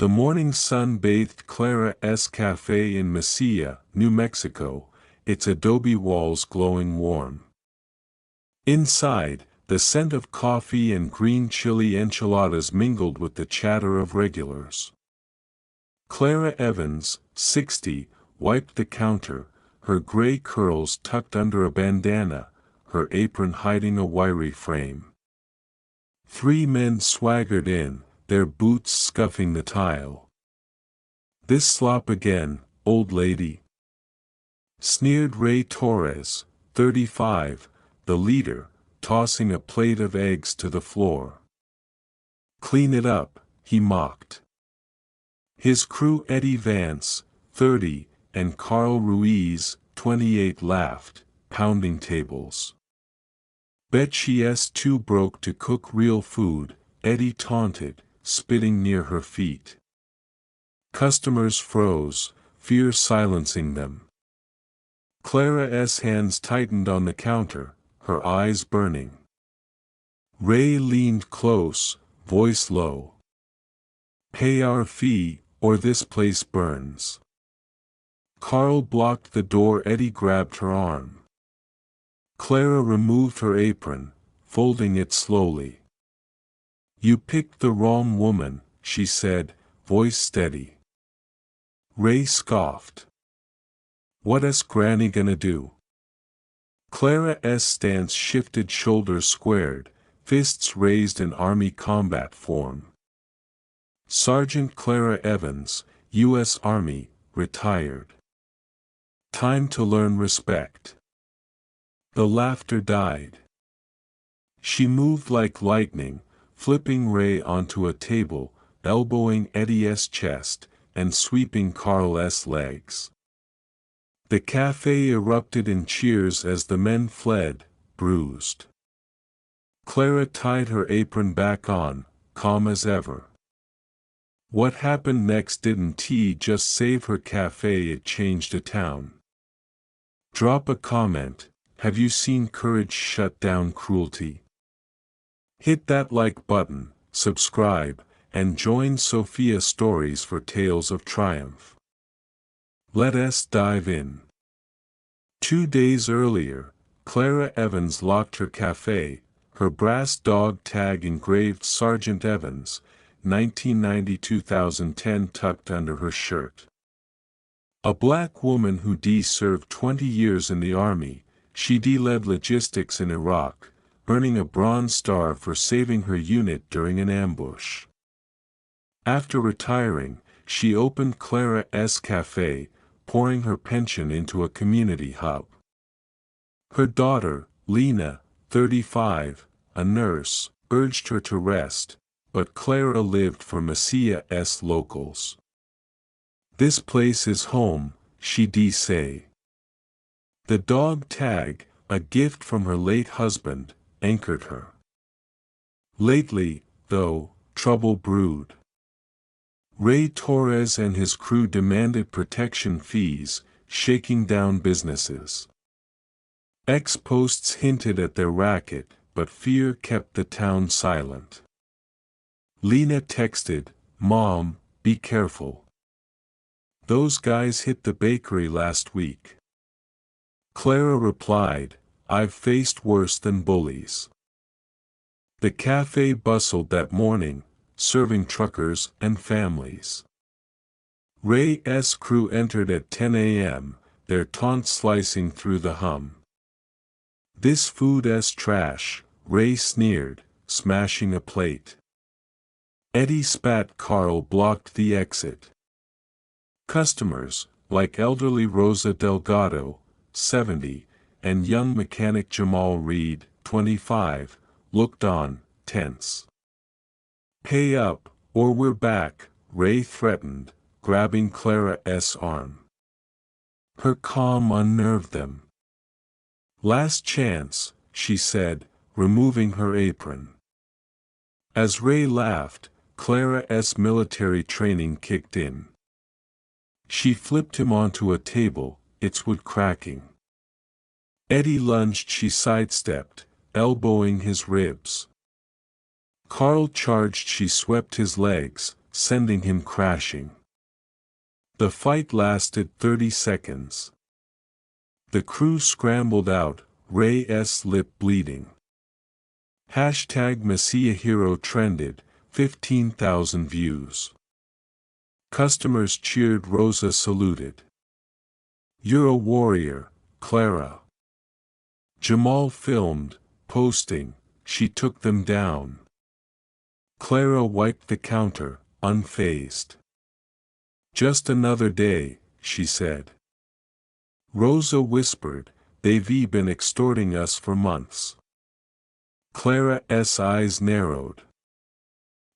The morning sun bathed Clara's Café in Mesilla, New Mexico, its adobe walls glowing warm. Inside, the scent of coffee and green chili enchiladas mingled with the chatter of regulars. Clara Evans, 60, wiped the counter, her gray curls tucked under a bandana, her apron hiding a wiry frame. 3 men swaggered in, their boots scuffing the tile. "This slop again, old lady," sneered Ray Torres, 35, the leader, tossing a plate of eggs to the floor. "Clean it up," he mocked. His crew Eddie Vance, 30, and Carl Ruiz, 28 laughed, pounding tables. "Bet she's too broke to cook real food," Eddie taunted, spitting near her feet. Customers froze, fear silencing them. Clara's hands tightened on the counter, her eyes burning. Ray leaned close, voice low. "Pay our fee, or this place burns." Carl blocked the door. Eddie grabbed her arm. Clara removed her apron, folding it slowly. "You picked the wrong woman," she said, voice steady. Ray scoffed. "What's Granny gonna do?" Clara's stance shifted, shoulders squared, fists raised in army combat form. "Sergeant Clara Evans, U.S. Army, retired. Time to learn respect." The laughter died. She moved like lightning, flipping Ray onto a table, elbowing Eddie's chest, and sweeping Carl's legs. The cafe erupted in cheers as the men fled, bruised. Clara tied her apron back on, calm as ever. What happened next didn't just save her cafe, it changed a town. Drop a comment. Have you seen courage shut down cruelty? Hit that like button, subscribe, and join Sofia Stories for tales of triumph. Let us dive in. 2 days earlier, Clara Evans locked her cafe, her brass dog tag engraved Sergeant Evans, 1990-2010 tucked under her shirt. A black woman who served 20 years in the Army, she led logistics in Iraq, earning a Bronze Star for saving her unit during an ambush. After retiring, she opened Clara's Café, pouring her pension into a community hub. Her daughter, Lena, 35, a nurse, urged her to rest, but Clara lived for Messiah's locals. "This place is home," she'd say. The dog tag, a gift from her late husband, anchored her. Lately, though, trouble brewed. Ray Torres and his crew demanded protection fees, shaking down businesses. Ex-posts hinted at their racket, but fear kept the town silent. Lena texted, "Mom, be careful. Those guys hit the bakery last week." Clara replied, "I've faced worse than bullies." The cafe bustled that morning, serving truckers and families. Ray's crew entered at 10 a.m., their taunts slicing through the hum. "This food's trash," Ray sneered, smashing a plate. Eddie spat. Carl blocked the exit. Customers, like elderly Rosa Delgado, 70, and young mechanic Jamal Reed, 25, looked on, tense. "Pay up, or we're back," Ray threatened, grabbing Clara's arm. Her calm unnerved them. "Last chance," she said, removing her apron. As Ray laughed, Clara's military training kicked in. She flipped him onto a table, its wood cracking. Eddie lunged. She sidestepped, elbowing his ribs. Carl charged. She swept his legs, sending him crashing. The fight lasted 30 seconds. The crew scrambled out, Ray's lip bleeding. #Messiah Hero trended, 15,000 views. Customers cheered, Rosa saluted. "You're a warrior, Clara." Jamal filmed, posting, "She took them down." Clara wiped the counter, unfazed. "Just another day," she said. Rosa whispered, "They've been extorting us for months." Clara's eyes narrowed.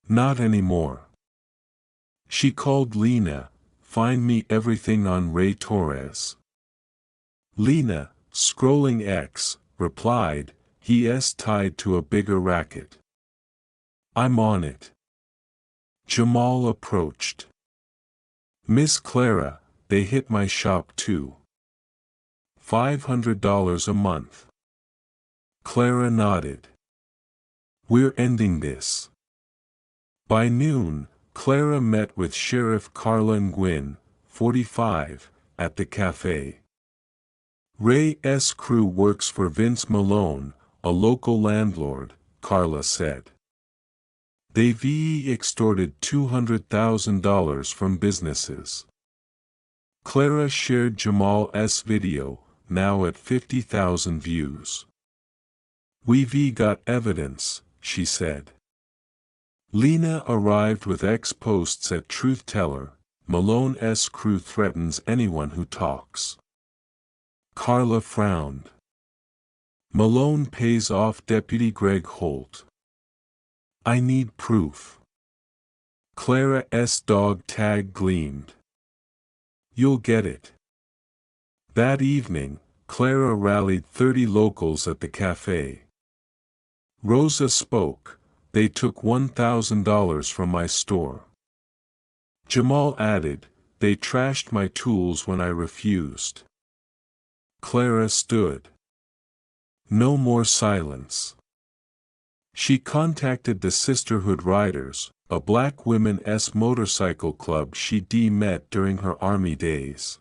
"Not anymore." She called Lena, "Find me everything on Ray Torres." Lena, scrolling X, replied, "He's tied to a bigger racket." "I'm on it." Jamal approached. "Miss Clara, they hit my shop too. $500 a month." Clara nodded. "We're ending this." By noon, Clara met with Sheriff Carla Nguyen, 45, at the Café. Ray's crew works for Vince Malone, a local landlord, Carla said. They've extorted $200,000 from businesses. Clara shared Jamal's video, now at 50,000 views. "We've got evidence," she said. Lena arrived with X posts at Truth Teller, "Malone's crew threatens anyone who talks." Carla frowned. "Malone pays off Deputy Greg Holt." "I need proof." Clara's dog tag gleamed. "You'll get it." That evening, Clara rallied 30 locals at the Café. Rosa spoke, "They took $1,000 from my store." Jamal added, "They trashed my tools when I refused." Clara stood. No more silence. She contacted the Sisterhood Riders, a black women's motorcycle club she'd met during her Army days.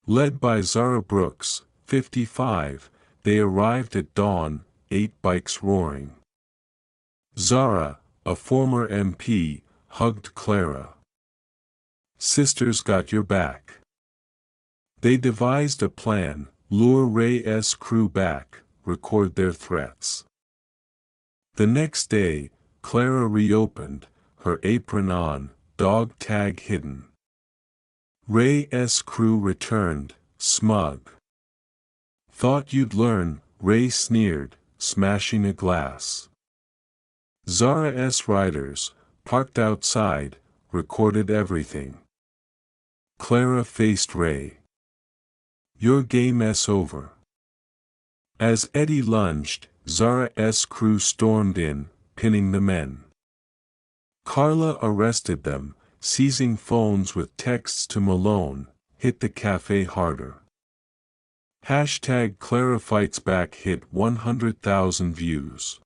Led by Zara Brooks, 55, they arrived at dawn, 8 bikes roaring. Zara, a former MP, hugged Clara. "Sisters got your back." They devised a plan, lure Ray's crew back, record their threats. The next day, Clara reopened, her apron on, dog tag hidden. Ray's crew returned, smug. "Thought you'd learn," Ray sneered, smashing a glass. Zara's riders, parked outside, recorded everything. Clara faced Ray. "Your game's over." As Eddie lunged, Zara's crew stormed in, pinning the men. Carla arrested them, seizing phones with texts to Malone, "Hit the Café harder." #Clara Fights Back hit 100,000 views.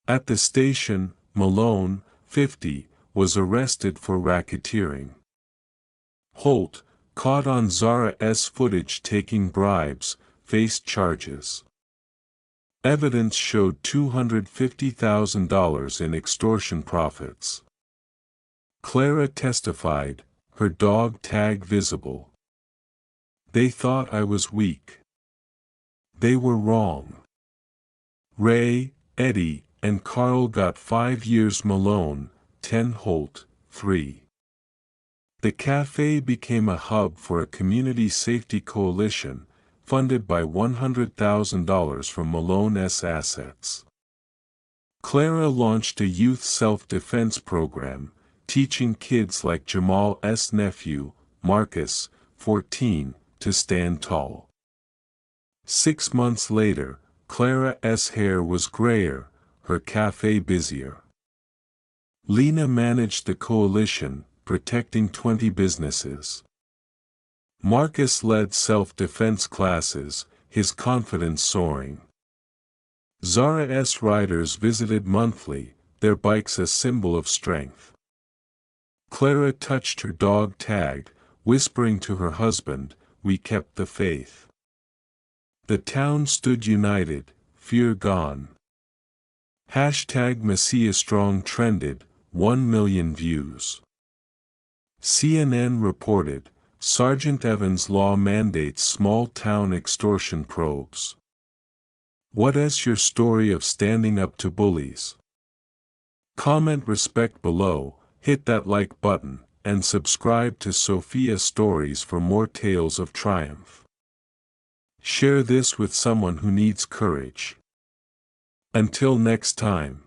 At the station, Malone, 50, was arrested for racketeering. Holt, caught on Zara's footage taking bribes, faced charges. Evidence showed $250,000 in extortion profits. Clara testified, her dog tag visible. "They thought I was weak. They were wrong." Ray, Eddie, and Carl got 5 years. Malone, 10. Holt, 3. The Café became a hub for a community safety coalition, funded by $100,000 from Malone's assets. Clara launched a youth self-defense program, teaching kids like Jamal's nephew, Marcus, 14, to stand tall. 6 months later, Clara's hair was grayer, her café busier. Lena managed the coalition, protecting 20 businesses. Marcus led self-defense classes, his confidence soaring. Zara's riders visited monthly, their bikes a symbol of strength. Clara touched her dog Tag, whispering to her husband, "We kept the faith." The town stood united, fear gone. Hashtag Messiah Strong trended, 1 million views. CNN reported, Sergeant Evans' law mandates small-town extortion probes. What is your story of standing up to bullies? Comment respect below, hit that like button, and subscribe to Sofia Stories for more tales of triumph. Share this with someone who needs courage. Until next time.